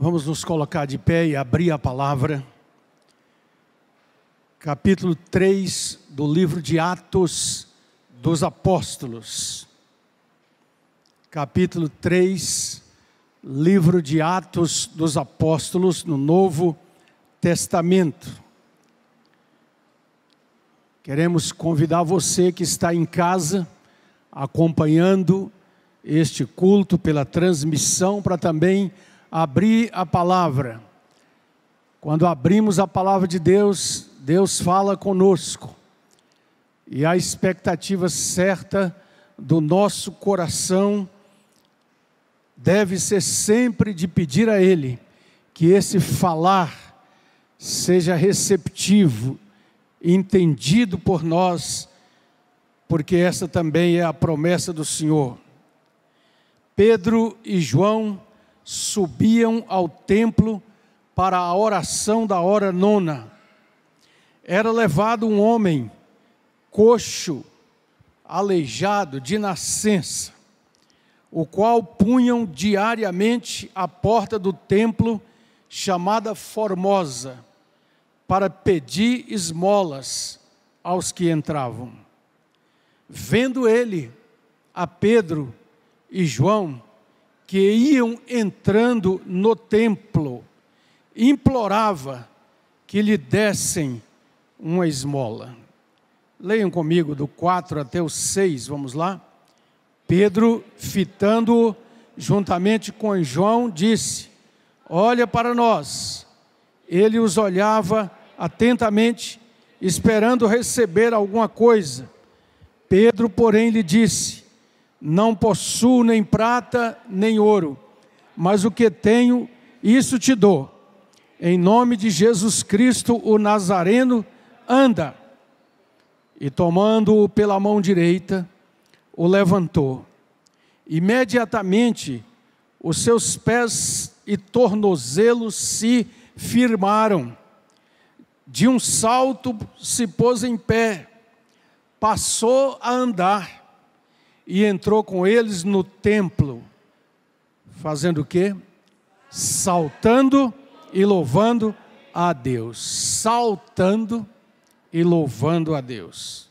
Vamos nos colocar de pé e abrir a palavra. Capítulo 3 do livro de Atos dos Apóstolos. Capítulo 3, livro de Atos dos Apóstolos, no Novo Testamento. Queremos convidar você que está em casa, acompanhando este culto pela transmissão, para também abrir a palavra. Quando abrimos a palavra de Deus, Deus fala conosco. E a expectativa certa do nosso coração deve ser sempre de pedir a Ele que esse falar seja receptivo, entendido por nós, porque essa também é a promessa do Senhor. Pedro e João subiam ao templo para a oração da hora nona. Era levado um homem coxo, aleijado de nascença, o qual punham diariamente à porta do templo, chamada Formosa, para pedir esmolas aos que entravam. Vendo ele a Pedro e João, que iam entrando no templo, implorava que lhe dessem uma esmola. Leiam comigo do 4 até o 6, vamos lá. Pedro, fitando-o juntamente com João, disse: olha para nós. Ele os olhava atentamente, esperando receber alguma coisa. Pedro, porém, lhe disse: não possuo nem prata nem ouro, mas o que tenho, isso te dou. Em nome de Jesus Cristo, o Nazareno, anda. E tomando-o pela mão direita, o levantou. Imediatamente, os seus pés e tornozelos se firmaram. De um salto se pôs em pé, passou a andar e entrou com eles no templo, fazendo o quê? Saltando e louvando a Deus. Saltando e louvando a Deus.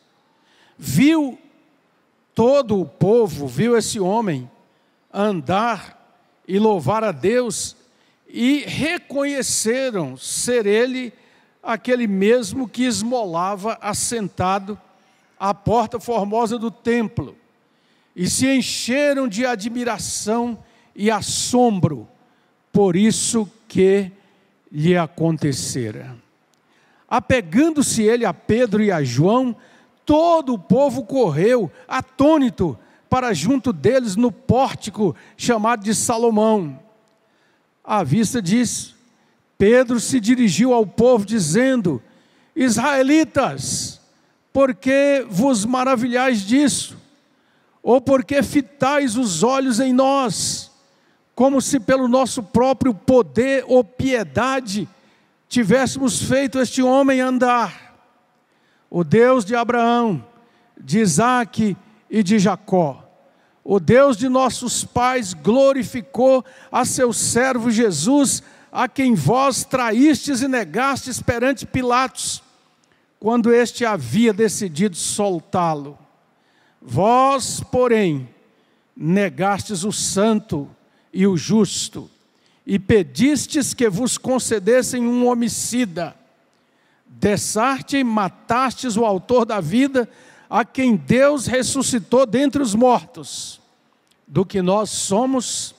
Viu todo o povo, viu esse homem andar e louvar a Deus, e reconheceram ser ele aquele mesmo que esmolava assentado à porta formosa do templo. E se encheram de admiração e assombro por isso que lhe acontecera. Apegando-se ele a Pedro e a João, todo o povo correu, atônito, para junto deles no pórtico chamado de Salomão. À vista disso, Pedro se dirigiu ao povo dizendo: israelitas, por que vos maravilhais disso? Ou porque fitais os olhos em nós, como se pelo nosso próprio poder ou piedade tivéssemos feito este homem andar? O Deus de Abraão, de Isaque e de Jacó, o Deus de nossos pais, glorificou a seu servo Jesus, a quem vós traístes e negastes perante Pilatos, quando este havia decidido soltá-lo. Vós, porém, negastes o santo e o justo, e pedistes que vos concedessem um homicida. Dessarte e matastes o autor da vida, a quem Deus ressuscitou dentre os mortos, do que nós somos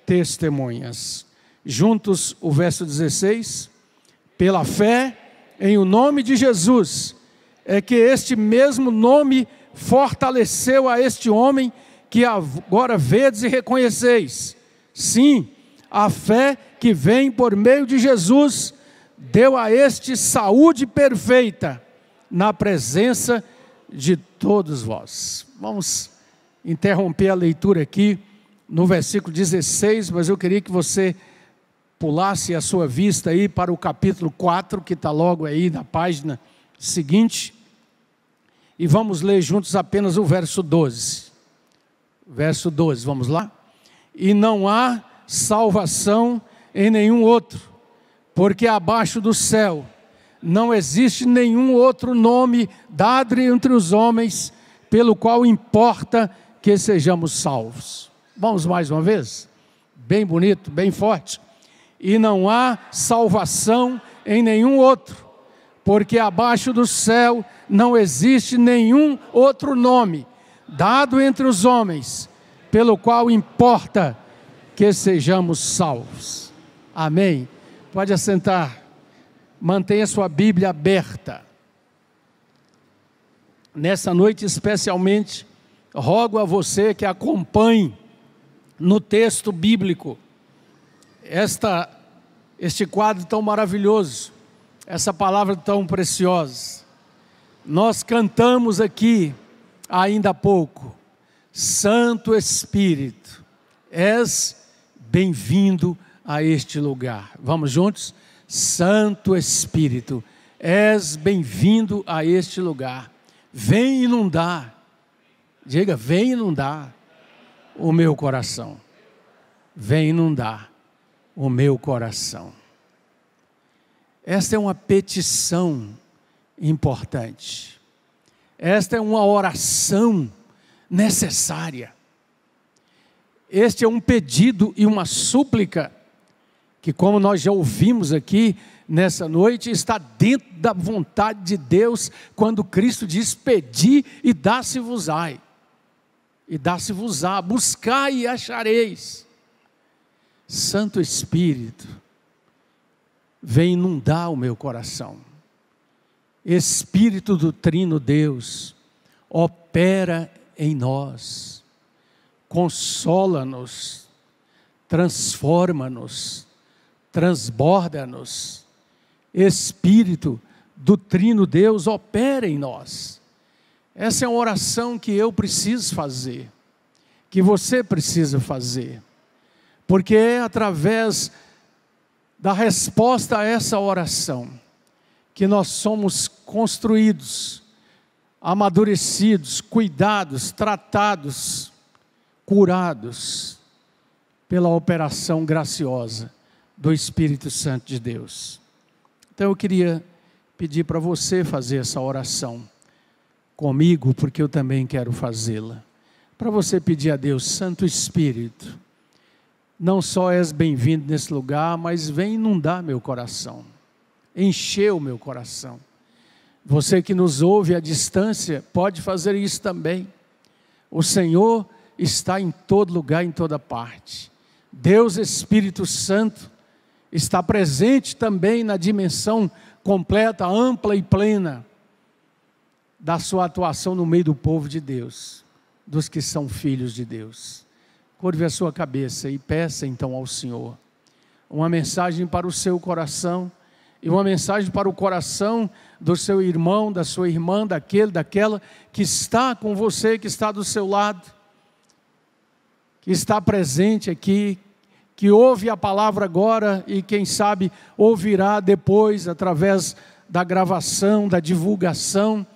testemunhas. Juntos o verso 16. Pela fé em o nome de Jesus, é que este mesmo nome fortaleceu a este homem que agora vedes e reconheceis. Sim, a fé que vem por meio de Jesus deu a este saúde perfeita na presença de todos vós. Vamos interromper a leitura aqui no versículo 16, mas eu queria que você pulasse a sua vista aí para o capítulo 4, que está logo aí na página seguinte. E vamos ler juntos apenas o verso 12. Verso 12, vamos lá? E não há salvação em nenhum outro, porque abaixo do céu não existe nenhum outro nome dado entre os homens, pelo qual importa que sejamos salvos. Vamos mais uma vez? Bem bonito, bem forte. E não há salvação em nenhum outro, porque abaixo do céu não existe nenhum outro nome dado entre os homens, pelo qual importa que sejamos salvos. Amém. Pode assentar. Mantenha sua Bíblia aberta. Nessa noite especialmente, rogo a você que acompanhe no texto bíblico este quadro tão maravilhoso, essa palavra tão preciosa. Nós cantamos aqui ainda há pouco: Santo Espírito, és bem-vindo a este lugar. Vamos juntos? Santo Espírito, és bem-vindo a este lugar. Vem inundar, diga, vem inundar o meu coração. Vem inundar o meu coração. Esta é uma petição importante. Esta é uma oração necessária. Este é um pedido e uma súplica que, como nós já ouvimos aqui nessa noite, está dentro da vontade de Deus, quando Cristo diz: pedi e dá-se-vos-á. E dá-se-vos-á, buscai e achareis. Santo Espírito, vem inundar o meu coração. Espírito do Trino Deus, opera em nós, consola-nos, transforma-nos, transborda-nos. Espírito do Trino Deus, opera em nós. Essa é uma oração que eu preciso fazer, que você precisa fazer, porque é através da resposta a essa oração que nós somos construídos, amadurecidos, cuidados, tratados, curados pela operação graciosa do Espírito Santo de Deus. Então eu queria pedir para você fazer essa oração comigo, porque eu também quero fazê-la. Para você pedir a Deus: Santo Espírito, não só és bem-vindo nesse lugar, mas vem inundar meu coração, encher o meu coração. Você que nos ouve à distância, pode fazer isso também. O Senhor está em todo lugar, em toda parte. Deus Espírito Santo está presente também na dimensão completa, ampla e plena da sua atuação no meio do povo de Deus, dos que são filhos de Deus. Curve a sua cabeça e peça então ao Senhor uma mensagem para o seu coração e uma mensagem para o coração do seu irmão, da sua irmã, daquela que está com você, que está do seu lado, que está presente aqui, que ouve a palavra agora e quem sabe ouvirá depois através da gravação, da divulgação,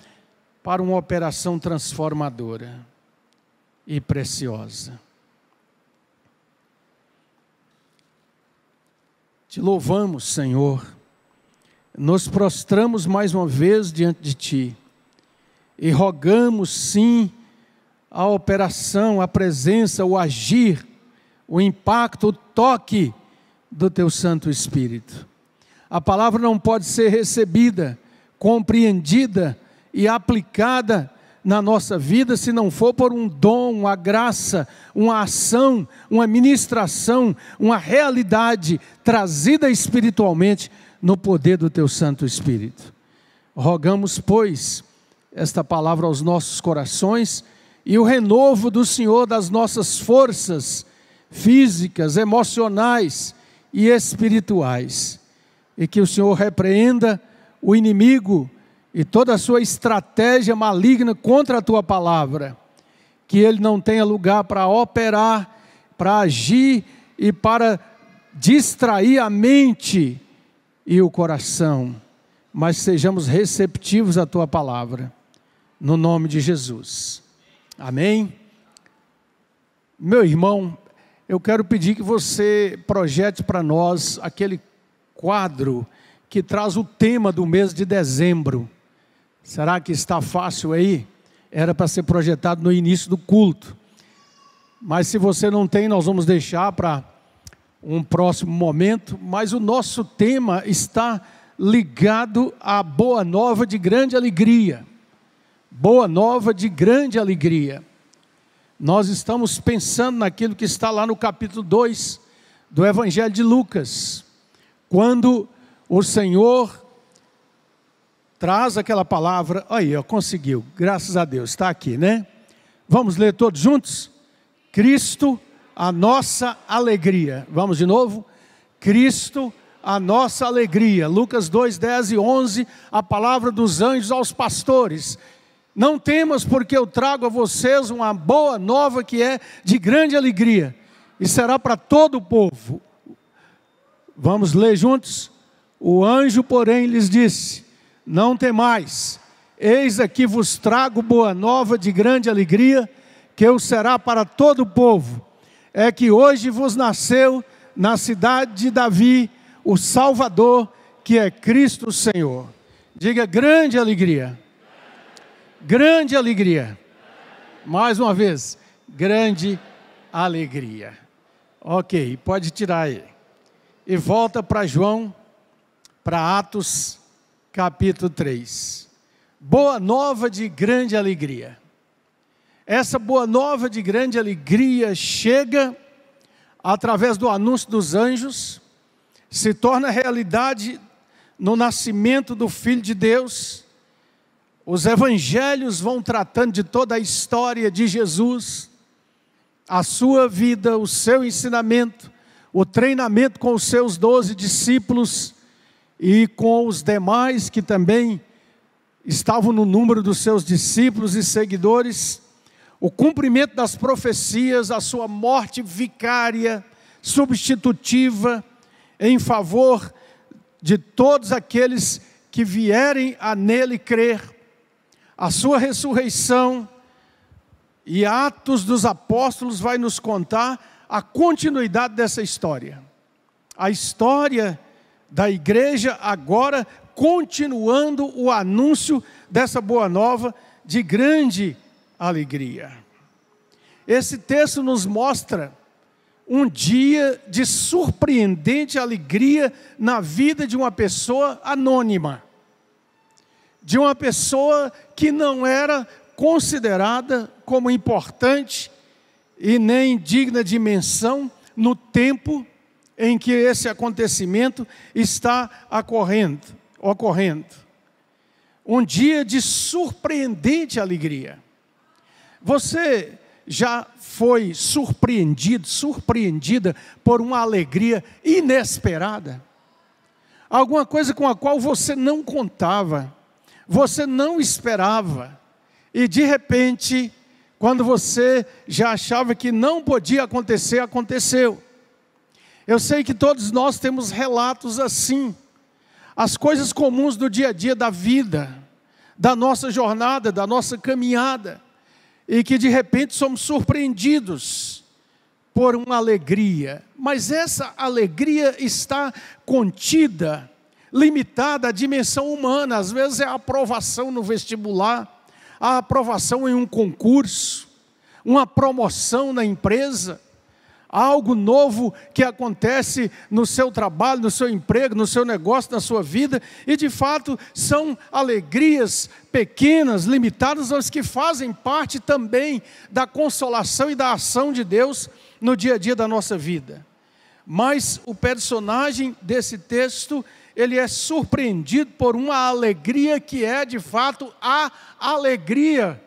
para uma operação transformadora e preciosa. Te louvamos, Senhor, nos prostramos mais uma vez diante de Ti e rogamos sim a operação, a presença, o agir, o impacto, o toque do Teu Santo Espírito. A palavra não pode ser recebida, compreendida e aplicada na nossa vida se não for por um dom, uma graça, uma ação, uma ministração, uma realidade trazida espiritualmente no poder do Teu Santo Espírito. Rogamos, pois, esta palavra aos nossos corações e o renovo do Senhor das nossas forças físicas, emocionais e espirituais, e que o Senhor repreenda o inimigo e toda a sua estratégia maligna contra a Tua palavra, que ele não tenha lugar para operar, para agir e para distrair a mente e o coração, mas sejamos receptivos à Tua palavra, no nome de Jesus. Amém? Meu irmão, eu quero pedir que você projete para nós aquele quadro que traz o tema do mês de dezembro. Será que está fácil aí? Era para ser projetado no início do culto. Mas se você não tem, nós vamos deixar para um próximo momento. Mas o nosso tema está ligado à boa nova de grande alegria. Boa nova de grande alegria. Nós estamos pensando naquilo que está lá no capítulo 2 do Evangelho de Lucas, quando o Senhor traz aquela palavra, aí, ó, conseguiu, graças a Deus, está aqui, né? Vamos ler todos juntos? Cristo, a nossa alegria. Vamos de novo? Cristo, a nossa alegria. Lucas 2, 10 e 11, a palavra dos anjos aos pastores. Não temas, porque eu trago a vocês uma boa nova que é de grande alegria, e será para todo o povo. Vamos ler juntos? O anjo, porém, lhes disse: não temais, eis aqui vos trago boa nova de grande alegria, que o será para todo o povo. É que hoje vos nasceu na cidade de Davi o Salvador, que é Cristo o Senhor. Diga: grande alegria. Grande alegria. Mais uma vez, grande alegria. Ok, pode tirar aí. E volta para João, para Atos, capítulo 3. Boa nova de grande alegria. Essa boa nova de grande alegria chega através do anúncio dos anjos, se torna realidade no nascimento do Filho de Deus. Os evangelhos vão tratando de toda a história de Jesus, a sua vida, o seu ensinamento, o treinamento com os seus 12 discípulos e com os demais que também estavam no número dos seus discípulos e seguidores, o cumprimento das profecias, a sua morte vicária, substitutiva, em favor de todos aqueles que vierem a nele crer, a sua ressurreição. E Atos dos Apóstolos vai nos contar a continuidade dessa história. A história da igreja agora continuando o anúncio dessa boa nova de grande alegria. Esse texto nos mostra um dia de surpreendente alegria na vida de uma pessoa anônima, de uma pessoa que não era considerada como importante e nem digna de menção no tempo em que esse acontecimento está ocorrendo. Um dia de surpreendente alegria. Você já foi surpreendida por uma alegria inesperada? Alguma coisa com a qual você não contava, você não esperava, e de repente, quando você já achava que não podia acontecer, aconteceu. Eu sei que todos nós temos relatos assim, as coisas comuns do dia a dia da vida, da nossa jornada, da nossa caminhada, e que de repente somos surpreendidos por uma alegria, mas essa alegria está contida, limitada à dimensão humana. Às vezes é a aprovação no vestibular, a aprovação em um concurso, uma promoção na empresa, algo novo que acontece no seu trabalho, no seu emprego, no seu negócio, na sua vida, e de fato são alegrias pequenas, limitadas, mas que fazem parte também da consolação e da ação de Deus no dia a dia da nossa vida. Mas o personagem desse texto, ele é surpreendido por uma alegria que é de fato a alegria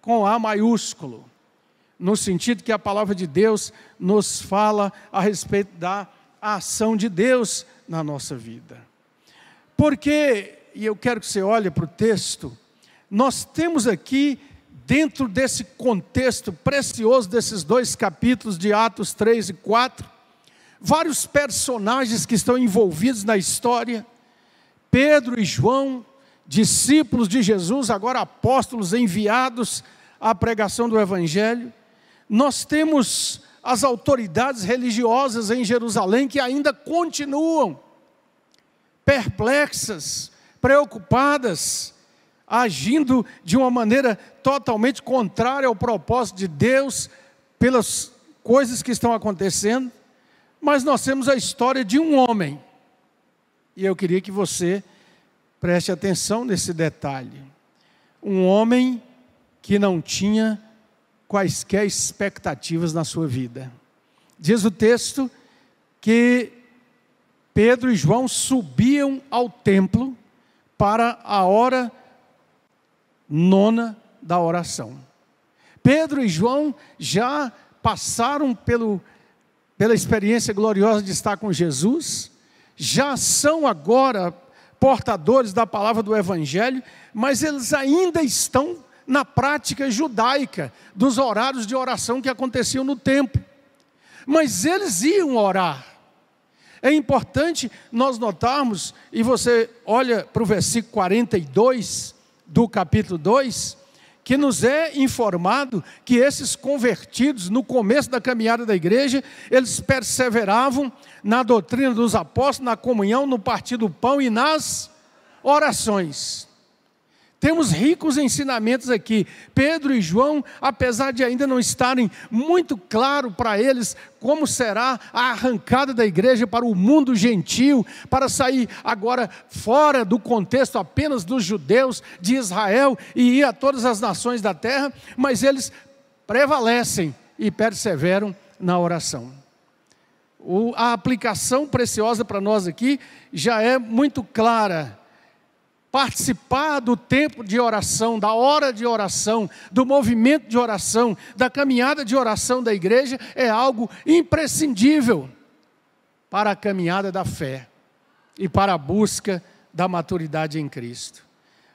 com A maiúsculo, no sentido que a palavra de Deus nos fala a respeito da ação de Deus na nossa vida. Porque, e eu quero que você olhe para o texto, nós temos aqui, dentro desse contexto precioso desses 2 capítulos de Atos 3 e 4, vários personagens que estão envolvidos na história. Pedro e João, discípulos de Jesus, agora apóstolos enviados à pregação do Evangelho. Nós temos as autoridades religiosas em Jerusalém, que ainda continuam perplexas, preocupadas, agindo de uma maneira totalmente contrária ao propósito de Deus, pelas coisas que estão acontecendo. Mas nós temos a história de um homem, e eu queria que você preste atenção nesse detalhe. Um homem que não tinha quaisquer expectativas na sua vida. Diz o texto que Pedro e João subiam ao templo para a hora 9ª da oração. Pedro e João já passaram pela experiência gloriosa de estar com Jesus, já são agora portadores da palavra do Evangelho, mas eles ainda estão na prática judaica dos horários de oração que aconteciam no templo. Mas eles iam orar. É importante nós notarmos, e você olha para o versículo 42 do capítulo 2, que nos é informado que esses convertidos, no começo da caminhada da igreja, eles perseveravam na doutrina dos apóstolos, na comunhão, no partir do pão e nas orações. Temos ricos ensinamentos aqui. Pedro e João, apesar de ainda não estarem muito claro para eles como será a arrancada da igreja para o mundo gentil, para sair agora fora do contexto apenas dos judeus de Israel e ir a todas as nações da terra, mas eles prevalecem e perseveram na oração. A aplicação preciosa para nós aqui já é muito clara. Participar do tempo de oração, da hora de oração, do movimento de oração, da caminhada de oração da igreja é algo imprescindível para a caminhada da fé e para a busca da maturidade em Cristo.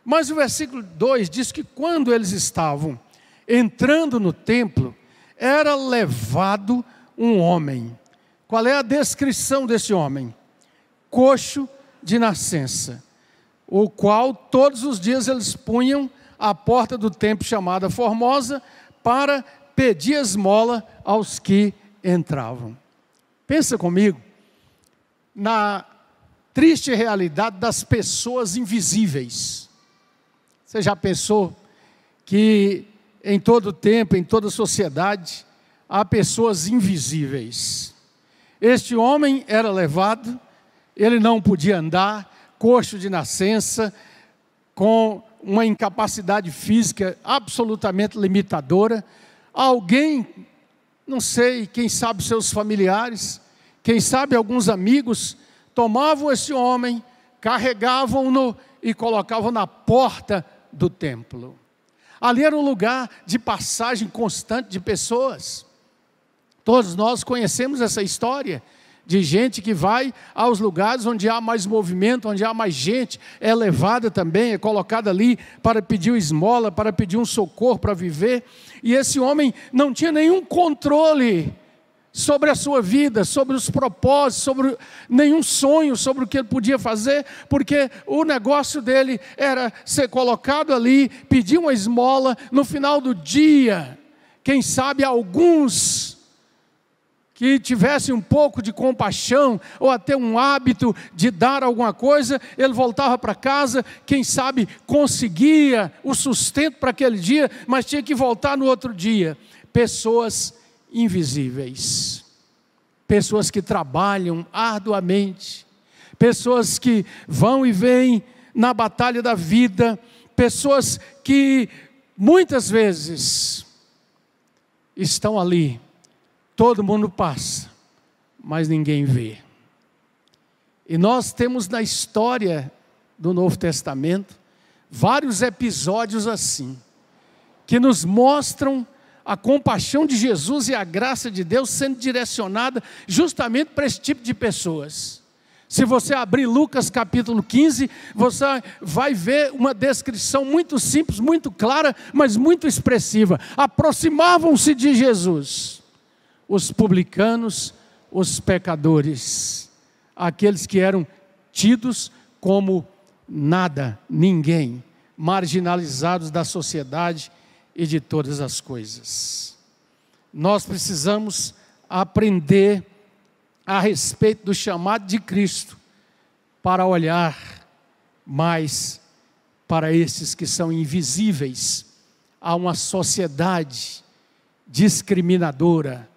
Mas o versículo 2 diz que quando eles estavam entrando no templo, era levado um homem. Qual é a descrição desse homem? Coxo de nascença, o qual todos os dias eles punham à porta do templo chamada Formosa para pedir esmola aos que entravam. Pensa comigo na triste realidade das pessoas invisíveis. Você já pensou que em todo tempo, em toda sociedade, há pessoas invisíveis? Este homem era levado, ele não podia andar, coxo de nascença, com uma incapacidade física absolutamente limitadora. Alguém, não sei, quem sabe seus familiares, quem sabe alguns amigos, tomavam esse homem, carregavam-no e colocavam na porta do templo. Ali era um lugar de passagem constante de pessoas. Todos nós conhecemos essa história de gente que vai aos lugares onde há mais movimento, onde há mais gente, é levada também, é colocada ali para pedir esmola, para pedir um socorro para viver. E esse homem não tinha nenhum controle sobre a sua vida, sobre os propósitos, sobre nenhum sonho, sobre o que ele podia fazer, porque o negócio dele era ser colocado ali, pedir uma esmola, no final do dia, quem sabe alguns que tivesse um pouco de compaixão, ou até um hábito de dar alguma coisa, ele voltava para casa, quem sabe conseguia o sustento para aquele dia, mas tinha que voltar no outro dia. Pessoas invisíveis, pessoas que trabalham arduamente, pessoas que vão e vêm na batalha da vida, pessoas que muitas vezes estão ali. Todo mundo passa, mas ninguém vê. E nós temos na história do Novo Testamento vários episódios assim, que nos mostram a compaixão de Jesus e a graça de Deus sendo direcionada justamente para esse tipo de pessoas. Se você abrir Lucas capítulo 15, você vai ver uma descrição muito simples, muito clara, mas muito expressiva. Aproximavam-se de Jesus os publicanos, os pecadores, aqueles que eram tidos como nada, ninguém, marginalizados da sociedade e de todas as coisas. Nós precisamos a aprender a respeito do chamado de Cristo, para olhar mais para esses que são invisíveis a uma sociedade discriminadora,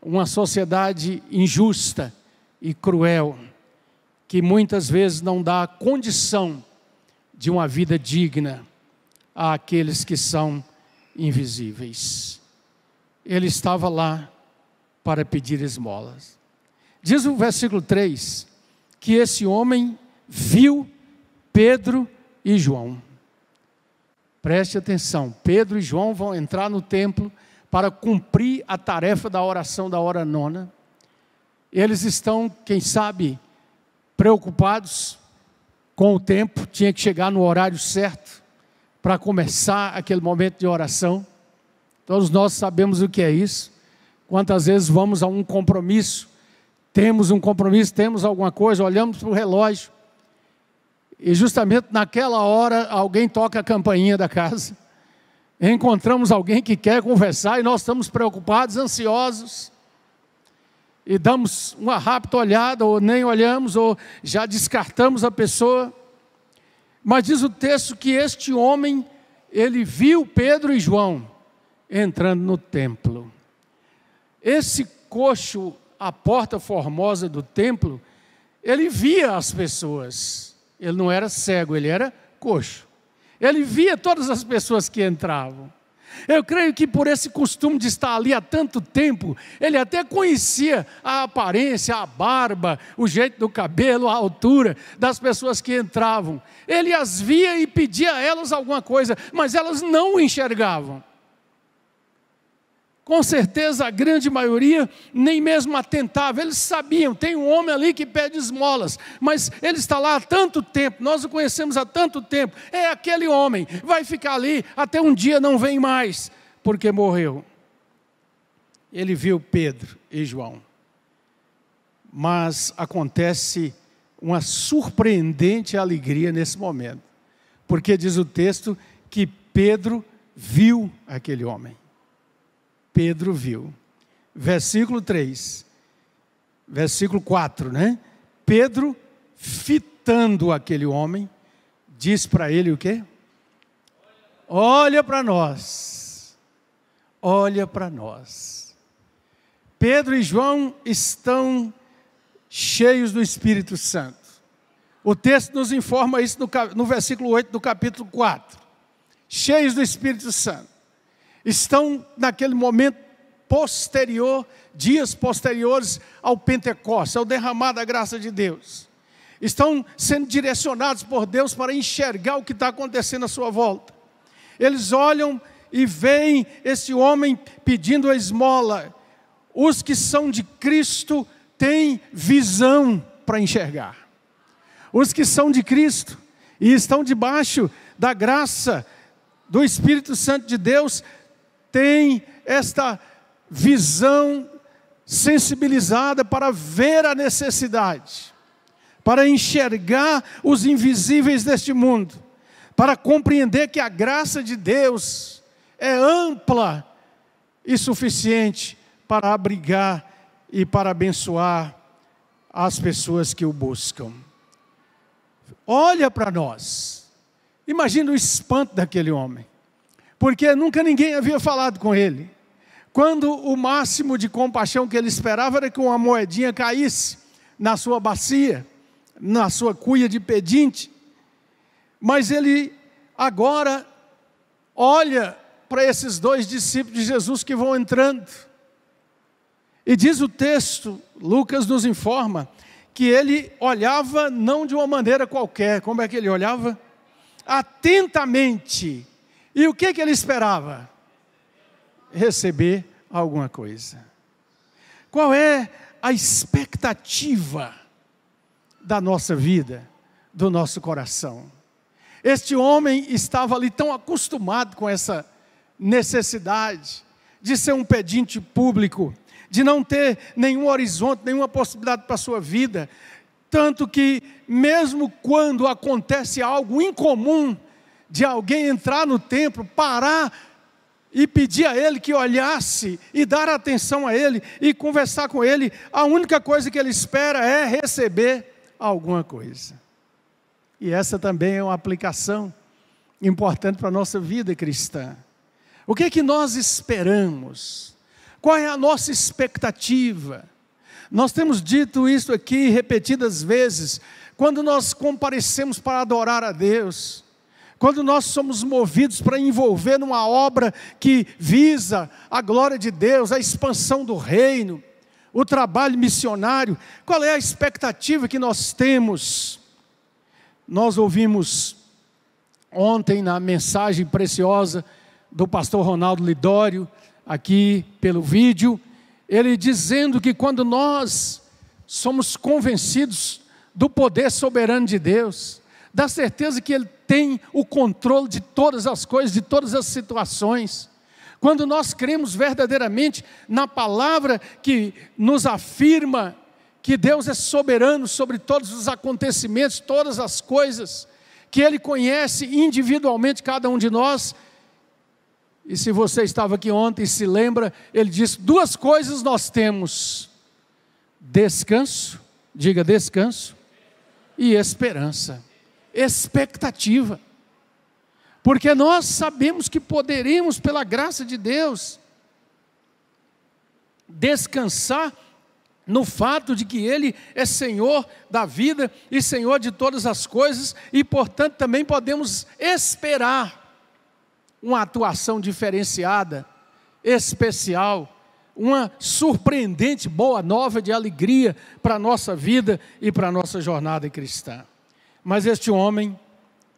uma sociedade injusta e cruel, que muitas vezes não dá condição de uma vida digna àqueles que são invisíveis. Ele estava lá para pedir esmolas. Diz o versículo 3, que esse homem viu Pedro e João. Preste atenção, Pedro e João vão entrar no templo para cumprir a tarefa da oração da hora nona. Eles estão, quem sabe, preocupados com o tempo, tinha que chegar no horário certo para começar aquele momento de oração. Todos nós sabemos o que é isso. Quantas vezes vamos a um compromisso, temos um compromisso, temos alguma coisa, olhamos para o relógio, e justamente naquela hora alguém toca a campainha da casa, encontramos alguém que quer conversar e nós estamos preocupados, ansiosos, e damos uma rápida olhada, ou nem olhamos, ou já descartamos a pessoa. Mas diz o texto que este homem, ele viu Pedro e João entrando no templo. Esse coxo, a porta formosa do templo, ele via as pessoas. Ele não era cego, ele era coxo. Ele via todas as pessoas que entravam. Eu creio que por esse costume de estar ali há tanto tempo, ele até conhecia a aparência, a barba, o jeito do cabelo, a altura das pessoas que entravam. Ele as via e pedia a elas alguma coisa, mas elas não o enxergavam. Com certeza a grande maioria nem mesmo atentava, eles sabiam, tem um homem ali que pede esmolas, mas ele está lá há tanto tempo, nós o conhecemos há tanto tempo, é aquele homem, vai ficar ali até um dia não vem mais, porque morreu. Ele viu Pedro e João, mas acontece uma surpreendente alegria nesse momento, porque diz o texto que Pedro viu aquele homem. Pedro viu. Versículo 3. Versículo 4, né? Pedro, fitando aquele homem, diz para ele o quê? Olha para nós. Olha para nós. Pedro e João estão cheios do Espírito Santo. O texto nos informa isso no versículo 8 do capítulo 4. Cheios do Espírito Santo. Estão naquele momento posterior, dias posteriores ao Pentecostes, ao derramar da graça de Deus. Estão sendo direcionados por Deus para enxergar o que está acontecendo à sua volta. Eles olham e veem esse homem pedindo a esmola. Os que são de Cristo têm visão para enxergar. Os que são de Cristo e estão debaixo da graça do Espírito Santo de Deus, tem esta visão sensibilizada para ver a necessidade, para enxergar os invisíveis deste mundo, para compreender que a graça de Deus é ampla e suficiente para abrigar e para abençoar as pessoas que o buscam. Olha para nós, imagina o espanto daquele homem, porque nunca ninguém havia falado com ele. Quando o máximo de compaixão que ele esperava era que uma moedinha caísse na sua bacia, na sua cuia de pedinte. Mas ele agora olha para esses dois discípulos de Jesus que vão entrando. E diz o texto, Lucas nos informa, que ele olhava não de uma maneira qualquer. Como é que ele olhava? Atentamente. E o que ele esperava? Receber alguma coisa. Qual é a expectativa da nossa vida, do nosso coração? Este homem estava ali tão acostumado com essa necessidade de ser um pedinte público, de não ter nenhum horizonte, nenhuma possibilidade para a sua vida, tanto que mesmo quando acontece algo incomum, de alguém entrar no templo, parar e pedir a ele que olhasse e dar atenção a ele e conversar com ele, a única coisa que ele espera é receber alguma coisa. E essa também é uma aplicação importante para a nossa vida cristã. O que é que nós esperamos? Qual é a nossa expectativa? Nós temos dito isso aqui repetidas vezes, quando nós comparecemos para adorar a Deus, quando nós somos movidos para envolver numa obra que visa a glória de Deus, a expansão do reino, o trabalho missionário, qual é a expectativa que nós temos? Nós ouvimos ontem na mensagem preciosa do pastor Ronaldo Lidório, aqui pelo vídeo, ele dizendo que quando nós somos convencidos do poder soberano de Deus, da certeza que Ele tem o controle de todas as coisas, de todas as situações, quando nós cremos verdadeiramente na palavra que nos afirma que Deus é soberano sobre todos os acontecimentos, todas as coisas, que Ele conhece individualmente cada um de nós. E se você estava aqui ontem e se lembra, Ele disse, duas coisas nós temos: descanso, diga descanso, e esperança, expectativa. Porque nós sabemos que poderemos, pela graça de Deus, descansar no fato de que Ele é Senhor da vida e Senhor de todas as coisas, e portanto também podemos esperar uma atuação diferenciada, especial, uma surpreendente boa nova de alegria para a nossa vida e para a nossa jornada cristã. Mas este homem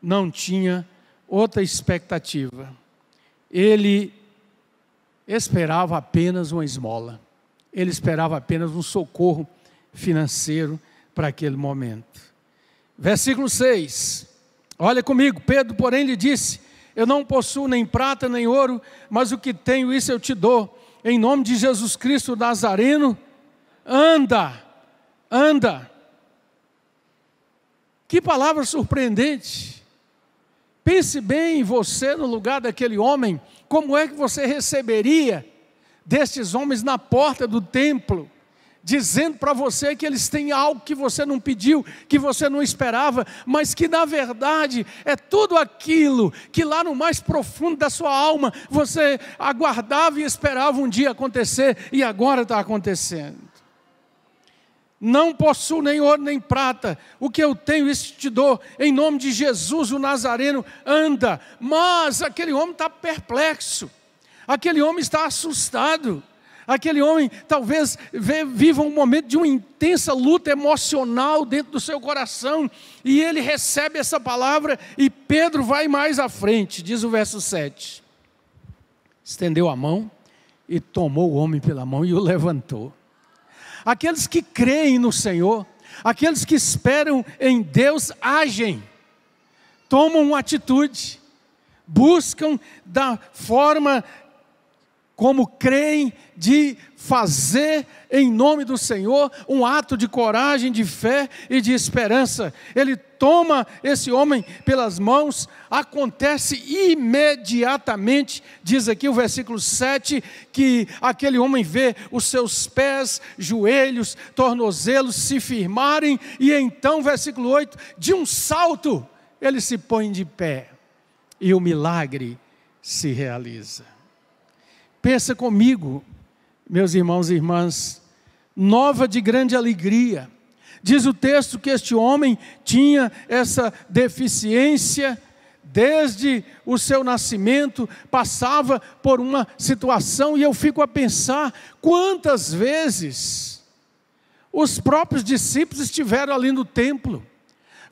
não tinha outra expectativa. Ele esperava apenas uma esmola. Ele esperava apenas um socorro financeiro para aquele momento. Versículo 6. Olha comigo, Pedro, porém, lhe disse: eu não possuo nem prata nem ouro, mas o que tenho, isso eu te dou. Em nome de Jesus Cristo Nazareno, anda, anda. Que palavra surpreendente. Pense bem você no lugar daquele homem, como é que você receberia destes homens na porta do templo, dizendo para você que eles têm algo que você não pediu, que você não esperava, mas que na verdade é tudo aquilo que lá no mais profundo da sua alma você aguardava e esperava um dia acontecer, e agora está acontecendo. Não possuo nem ouro nem prata, o que eu tenho isso te dou, em nome de Jesus o Nazareno, anda. Mas aquele homem está perplexo, aquele homem está assustado, aquele homem talvez viva um momento de uma intensa luta emocional dentro do seu coração, e ele recebe essa palavra, e Pedro vai mais à frente, diz o verso 7, estendeu a mão e tomou o homem pela mão e o levantou. Aqueles que creem no Senhor, aqueles que esperam em Deus, agem, tomam uma atitude, buscam da forma como creem, de fazer em nome do Senhor um ato de coragem, de fé e de esperança. Ele toma esse homem pelas mãos, acontece imediatamente, diz aqui o versículo 7, que aquele homem vê os seus pés, joelhos, tornozelos se firmarem, e então, versículo 8, de um salto, ele se põe de pé, e o milagre se realiza. Pensa comigo, meus irmãos e irmãs, nova de grande alegria. Diz o texto que este homem tinha essa deficiência desde o seu nascimento, passava por uma situação, e eu fico a pensar quantas vezes os próprios discípulos estiveram ali no templo,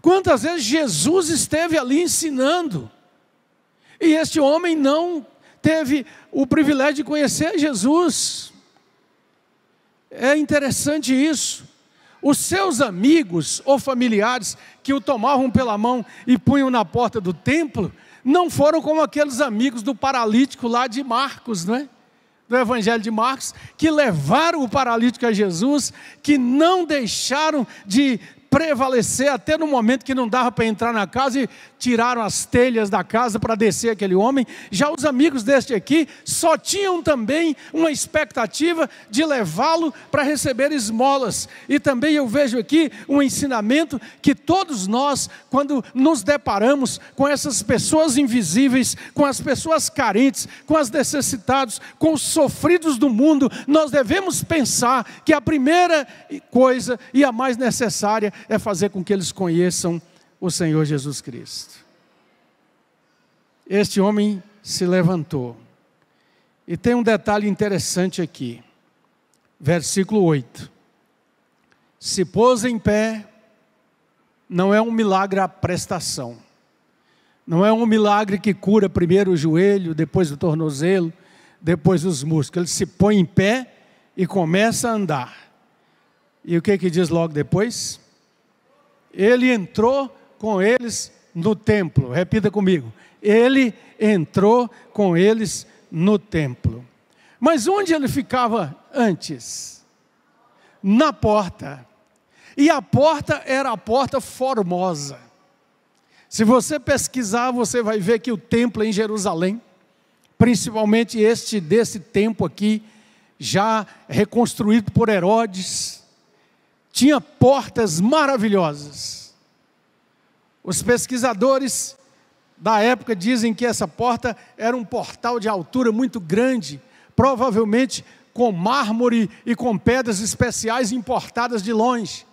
quantas vezes Jesus esteve ali ensinando, e este homem não teve o privilégio de conhecer Jesus. É interessante isso. Os seus amigos ou familiares que o tomavam pela mão e punham na porta do templo, não foram como aqueles amigos do paralítico lá de Marcos, não é? Do Evangelho de Marcos, que levaram o paralítico a Jesus, que não deixaram de prevalecer até no momento que não dava para entrar na casa e tiraram as telhas da casa para descer aquele homem. Já os amigos deste aqui só tinham também uma expectativa de levá-lo para receber esmolas. E também eu vejo aqui um ensinamento que todos nós, quando nos deparamos com essas pessoas invisíveis, com as pessoas carentes, com os necessitados, com os sofridos do mundo, nós devemos pensar que a primeira coisa e a mais necessária é fazer com que eles conheçam o Senhor Jesus Cristo. Este homem se levantou. E tem um detalhe interessante aqui. Versículo 8. Se pôs em pé, não é um milagre à prestação. Não é um milagre que cura primeiro o joelho, depois o tornozelo, depois os músculos. Ele se põe em pé e começa a andar. E o que diz logo depois? Ele entrou com eles no templo. Repita comigo. Ele entrou com eles no templo. Mas onde ele ficava antes? Na porta. E a porta era a porta formosa. Se você pesquisar, você vai ver que o templo em Jerusalém, principalmente desse tempo aqui, já reconstruído por Herodes, tinha portas maravilhosas. Os pesquisadores da época dizem que essa porta era um portal de altura muito grande, provavelmente com mármore e com pedras especiais importadas de longe.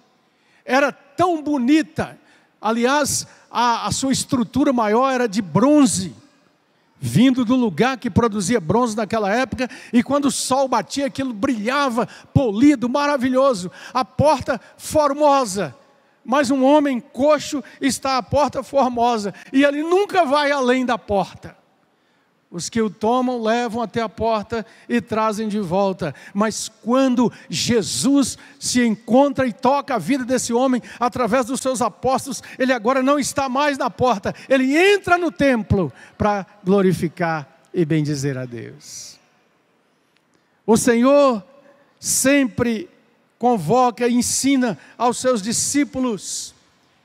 Era tão bonita, aliás, a sua estrutura maior era de bronze, vindo do lugar que produzia bronze naquela época, e quando o sol batia, aquilo brilhava, polido, maravilhoso. A porta formosa, mas um homem coxo está à porta formosa, e ele nunca vai além da porta. Os que o tomam levam até a porta e trazem de volta. Mas quando Jesus se encontra e toca a vida desse homem através dos seus apóstolos, ele agora não está mais na porta, ele entra no templo para glorificar e bendizer a Deus. O Senhor sempre convoca e ensina aos seus discípulos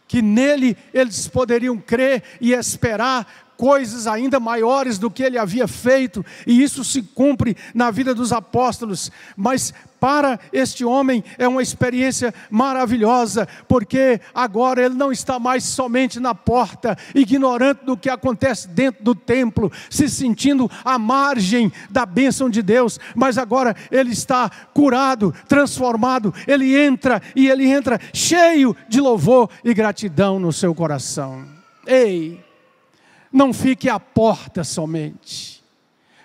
que nele eles poderiam crer e esperar coisas ainda maiores do que ele havia feito, e isso se cumpre na vida dos apóstolos. Mas para este homem é uma experiência maravilhosa, porque agora ele não está mais somente na porta, ignorante do que acontece dentro do templo, se sentindo à margem da bênção de Deus, mas agora ele está curado, transformado. Ele entra cheio de louvor e gratidão no seu coração. Ei! Não fique à porta somente.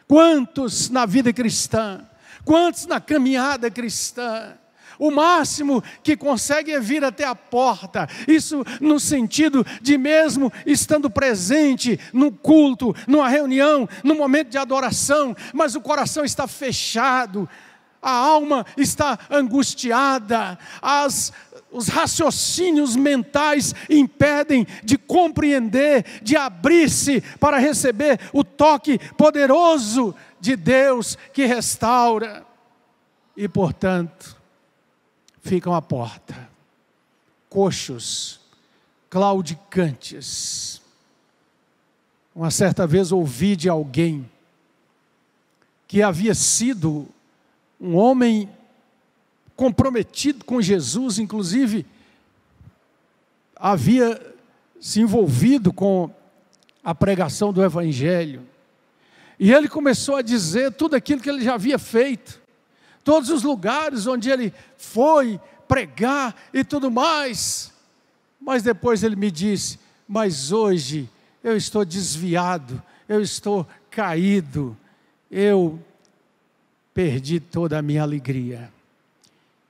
Quantos na vida cristã, quantos na caminhada cristã, o máximo que consegue é vir até a porta. Isso no sentido de mesmo estando presente no culto, numa reunião, no momento de adoração, mas o coração está fechado, a alma está angustiada, os raciocínios mentais impedem de compreender, de abrir-se para receber o toque poderoso de Deus que restaura. E portanto, ficam à porta, coxos, claudicantes. Uma certa vez ouvi de alguém que havia sido um homem comprometido com Jesus, inclusive havia se envolvido com a pregação do Evangelho, e ele começou a dizer tudo aquilo que ele já havia feito, todos os lugares onde ele foi pregar e tudo mais, mas depois ele me disse: mas hoje eu estou desviado, eu estou caído, eu perdi toda a minha alegria.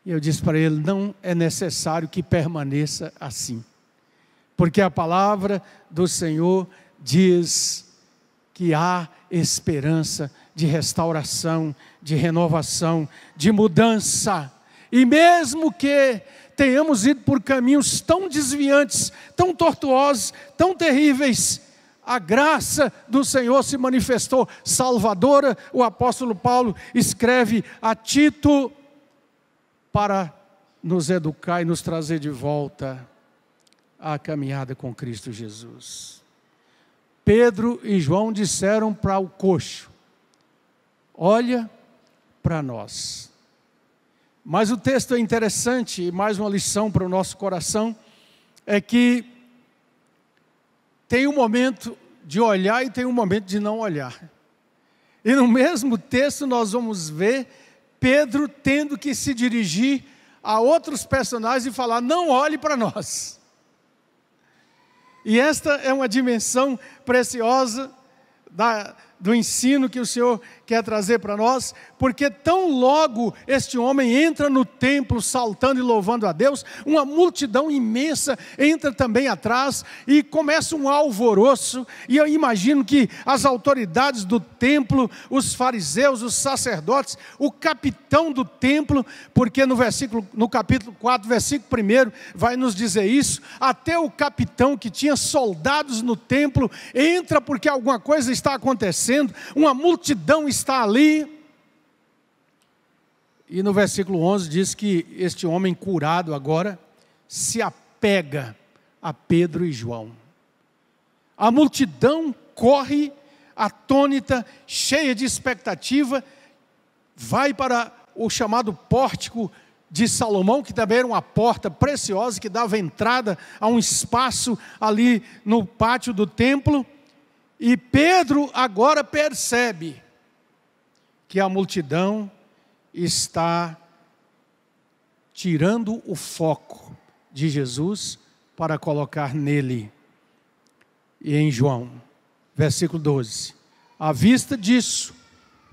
E eu disse para ele: não é necessário que permaneça assim, porque a palavra do Senhor diz que há esperança de restauração, de renovação, de mudança. E mesmo que tenhamos ido por caminhos tão desviantes, tão tortuosos, tão terríveis, a graça do Senhor se manifestou salvadora. O apóstolo Paulo escreve a Tito para nos educar e nos trazer de volta a caminhada com Cristo Jesus. Pedro e João disseram para o coxo: olha para nós. Mas o texto é interessante, e mais uma lição para o nosso coração, é que tem um momento de olhar e tem um momento de não olhar. E no mesmo texto nós vamos ver Pedro tendo que se dirigir a outros personagens e falar: não olhe para nós. E esta é uma dimensão preciosa do ensino que o Senhor quer trazer para nós, porque tão logo este homem entra no templo saltando e louvando a Deus, uma multidão imensa entra também atrás e começa um alvoroço, e eu imagino que as autoridades do templo, os fariseus, os sacerdotes, o capitão do templo, porque no capítulo 4, versículo 1, vai nos dizer isso, até o capitão que tinha soldados no templo, entra porque alguma coisa está acontecendo, uma multidão está ali. E no versículo 11 diz que este homem curado agora se apega a Pedro e João. A multidão corre atônita, cheia de expectativa, vai para o chamado pórtico de Salomão, que também era uma porta preciosa, que dava entrada a um espaço ali no pátio do templo. E Pedro agora percebe que a multidão está tirando o foco de Jesus para colocar nele. E em João, versículo 12, à vista disso,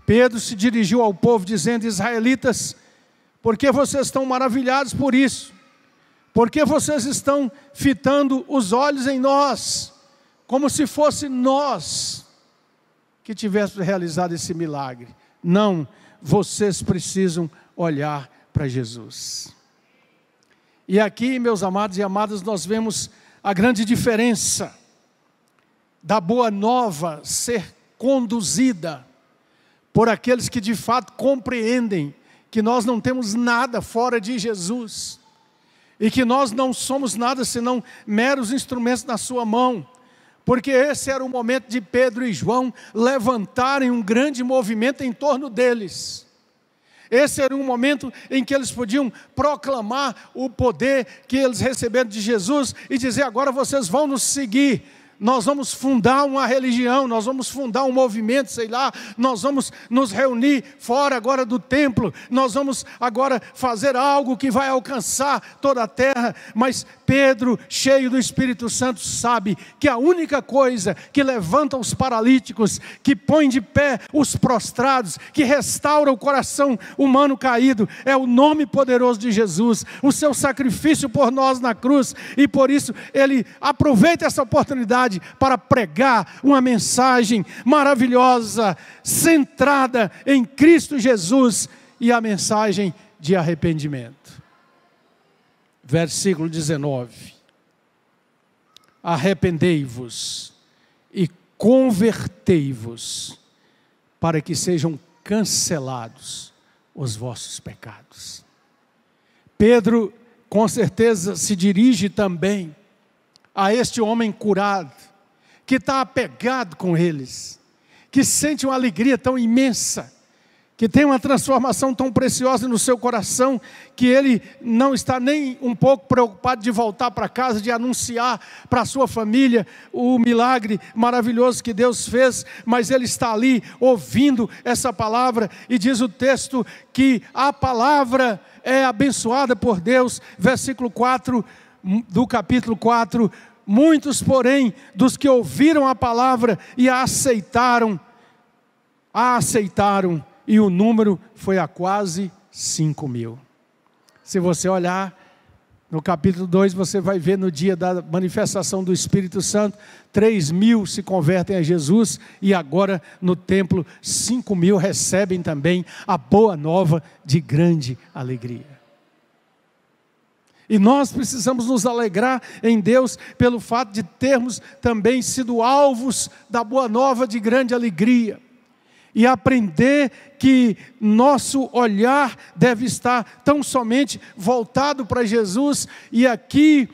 Pedro se dirigiu ao povo dizendo: israelitas, por que vocês estão maravilhados por isso? Por que vocês estão fitando os olhos em nós, como se fosse nós que tivéssemos realizado esse milagre? Não, vocês precisam olhar para Jesus. E aqui, meus amados e amadas, nós vemos a grande diferença da boa nova ser conduzida por aqueles que de fato compreendem que nós não temos nada fora de Jesus, e que nós não somos nada senão meros instrumentos na sua mão, porque esse era o momento de Pedro e João levantarem um grande movimento em torno deles. Esse era um momento em que eles podiam proclamar o poder que eles receberam de Jesus e dizer: agora vocês vão nos seguir. Nós vamos fundar uma religião, nós vamos fundar um movimento, sei lá, nós vamos nos reunir fora agora do templo, nós vamos agora fazer algo que vai alcançar toda a terra. Mas Pedro, cheio do Espírito Santo, sabe que a única coisa que levanta os paralíticos, que põe de pé os prostrados, que restaura o coração humano caído, é o nome poderoso de Jesus, o seu sacrifício por nós na cruz. E por isso ele aproveita essa oportunidade para pregar uma mensagem maravilhosa, centrada em Cristo Jesus, e a mensagem de arrependimento. Versículo 19: arrependei-vos e convertei-vos, para que sejam cancelados os vossos pecados. Pedro com certeza se dirige também a este homem curado, que está apegado com eles, que sente uma alegria tão imensa, que tem uma transformação tão preciosa no seu coração, que ele não está nem um pouco preocupado de voltar para casa, de anunciar para a sua família o milagre maravilhoso que Deus fez, mas ele está ali ouvindo essa palavra, e diz o texto que a palavra é abençoada por Deus. Versículo 4 do capítulo 4, muitos, porém, dos que ouviram a palavra e a aceitaram, e o número foi a quase 5.000. Se você olhar no capítulo 2, você vai ver no dia da manifestação do Espírito Santo, 3.000 se convertem a Jesus, e agora no templo 5.000 recebem também a boa nova de grande alegria. E nós precisamos nos alegrar em Deus pelo fato de termos também sido alvos da boa nova de grande alegria. E aprender que nosso olhar deve estar tão somente voltado para Jesus. E aqui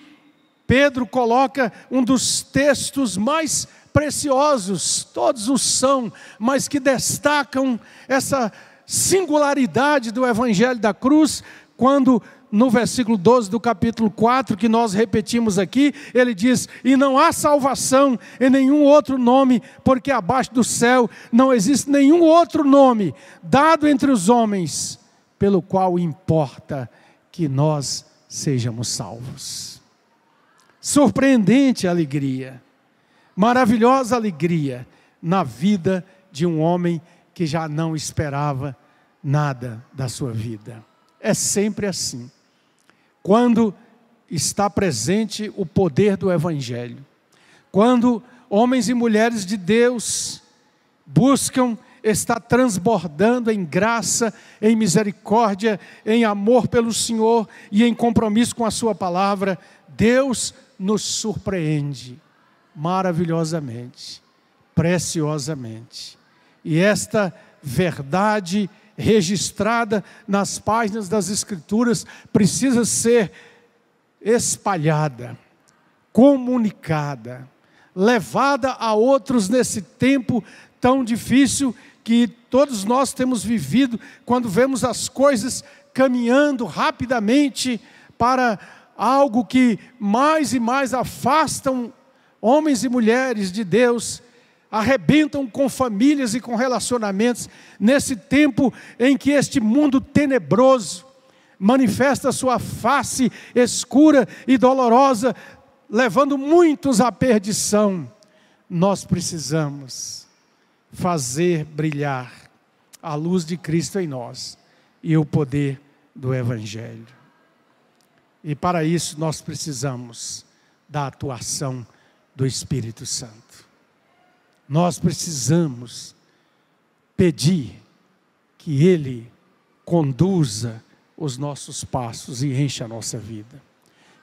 Pedro coloca um dos textos mais preciosos, todos os são, mas que destacam essa singularidade do Evangelho da Cruz, quando no versículo 12 do capítulo 4, que nós repetimos aqui, ele diz: e não há salvação em nenhum outro nome, porque abaixo do céu não existe nenhum outro nome dado entre os homens, pelo qual importa que nós sejamos salvos. Surpreendente alegria, maravilhosa alegria na vida de um homem que já não esperava nada da sua vida. É sempre assim. Quando está presente o poder do Evangelho, quando homens e mulheres de Deus buscam estar transbordando em graça, em misericórdia, em amor pelo Senhor e em compromisso com a sua palavra, Deus nos surpreende maravilhosamente, preciosamente. E esta verdade registrada nas páginas das Escrituras precisa ser espalhada, comunicada, levada a outros nesse tempo tão difícil que todos nós temos vivido, quando vemos as coisas caminhando rapidamente para algo que mais e mais afastam homens e mulheres de Deus, arrebentam com famílias e com relacionamentos, nesse tempo em que este mundo tenebroso manifesta sua face escura e dolorosa, levando muitos à perdição. Nós precisamos fazer brilhar a luz de Cristo em nós e o poder do Evangelho. E para isso nós precisamos da atuação do Espírito Santo. Nós precisamos pedir que Ele conduza os nossos passos e encha a nossa vida.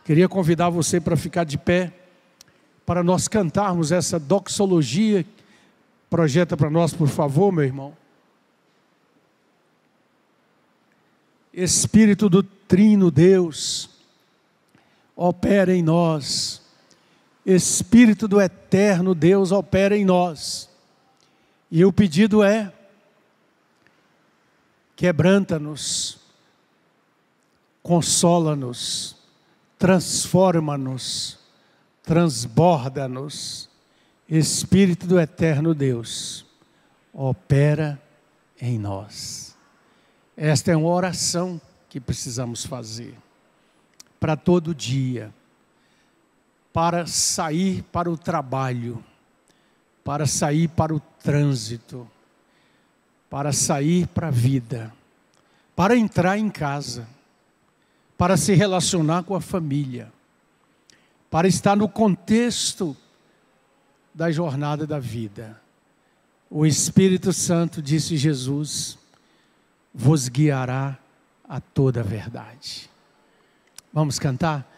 Queria convidar você para ficar de pé, para nós cantarmos essa doxologia. Projeta para nós, por favor, meu irmão. Espírito do Trino Deus, opera em nós. Espírito do Eterno Deus, opera em nós. E o pedido é: quebranta-nos, consola-nos, transforma-nos, transborda-nos. Espírito do Eterno Deus, opera em nós. Esta é uma oração que precisamos fazer para todo dia, para sair para o trabalho, para sair para o trânsito, para sair para a vida, para entrar em casa, para se relacionar com a família, para estar no contexto da jornada da vida. O Espírito Santo, disse Jesus, vos guiará a toda a verdade. Vamos cantar?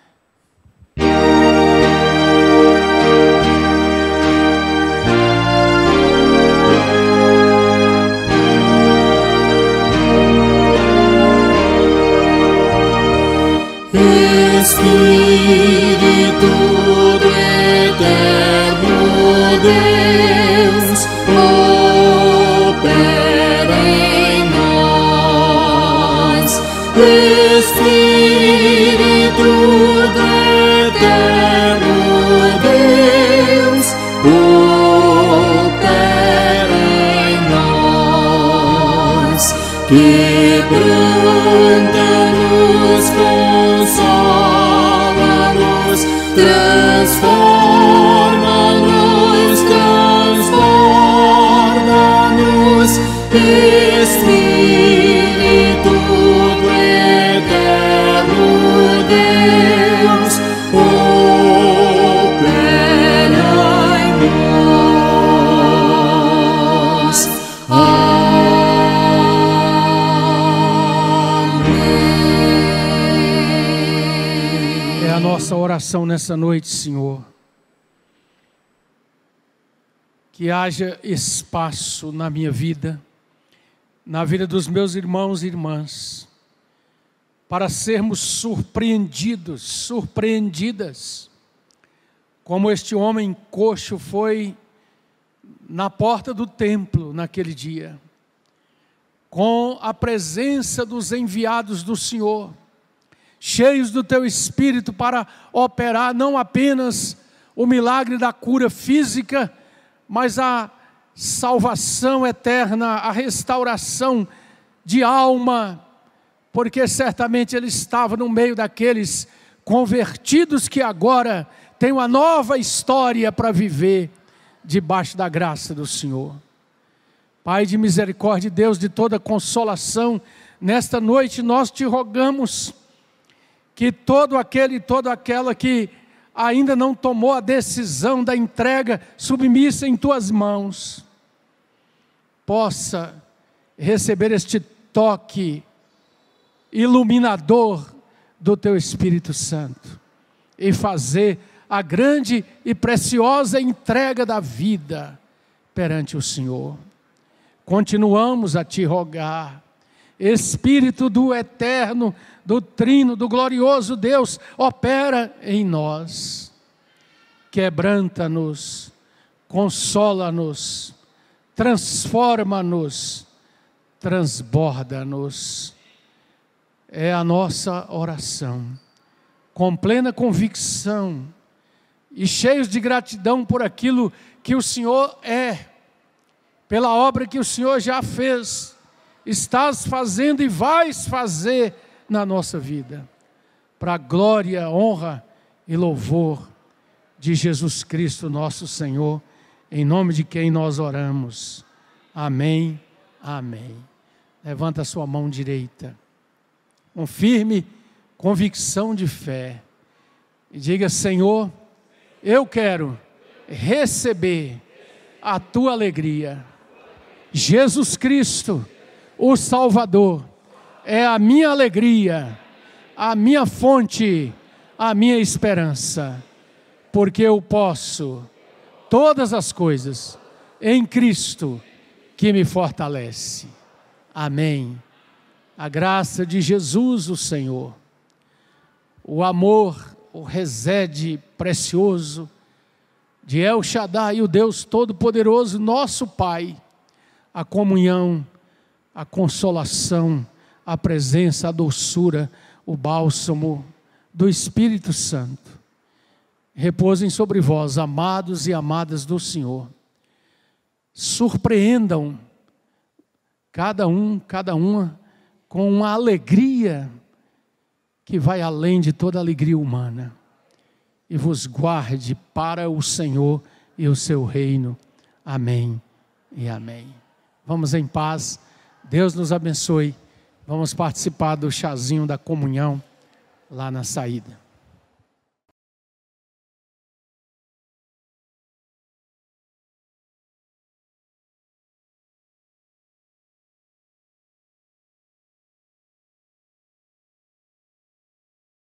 Espírito do Eterno Deus, opera em nós. Espírito do Eterno Deus, opera em nós. Quebranta-nos, consola-nos, transforma-nos, transborda-nos. Espírito do Eterno Deus, opera em nós. É a nossa oração nessa noite, Senhor. Que haja espaço na minha vida, na vida dos meus irmãos e irmãs, para sermos surpreendidos, surpreendidas como este homem coxo foi na porta do templo naquele dia, com a presença dos enviados do Senhor, cheios do teu Espírito para operar não apenas o milagre da cura física, mas a salvação eterna, a restauração de alma, porque certamente ele estava no meio daqueles convertidos que agora têm uma nova história para viver debaixo da graça do Senhor. Pai de misericórdia, Deus de toda consolação, nesta noite nós te rogamos que todo aquele e toda aquela que ainda não tomou a decisão da entrega submissa em tuas mãos, possa receber este toque iluminador do teu Espírito Santo e fazer a grande e preciosa entrega da vida perante o Senhor. Continuamos a te rogar, Espírito do eterno, do trino, do glorioso Deus, opera em nós, quebranta-nos, consola-nos, transforma-nos, transborda-nos. É a nossa oração, com plena convicção e cheios de gratidão por aquilo que o Senhor é, pela obra que o Senhor já fez, estás fazendo e vais fazer na nossa vida, para a glória, honra e louvor de Jesus Cristo nosso Senhor, em nome de quem nós oramos. Amém, amém. Levanta a sua mão direita, com firme convicção de fé, e diga: Senhor, eu quero receber a tua alegria. Jesus Cristo, o Salvador, é a minha alegria, a minha fonte, a minha esperança, porque eu posso todas as coisas em Cristo que me fortalece. Amém. A graça de Jesus, o Senhor, o amor, o resede precioso de El Shaddai, o Deus Todo-Poderoso, nosso Pai, a comunhão, a consolação, a presença, a doçura, o bálsamo do Espírito Santo, repousem sobre vós, amados e amadas do Senhor. Surpreendam cada um, cada uma, com uma alegria que vai além de toda alegria humana, e vos guarde para o Senhor e o seu reino. Amém e amém. Vamos em paz, Deus nos abençoe. Vamos participar do chazinho da comunhão lá na saída.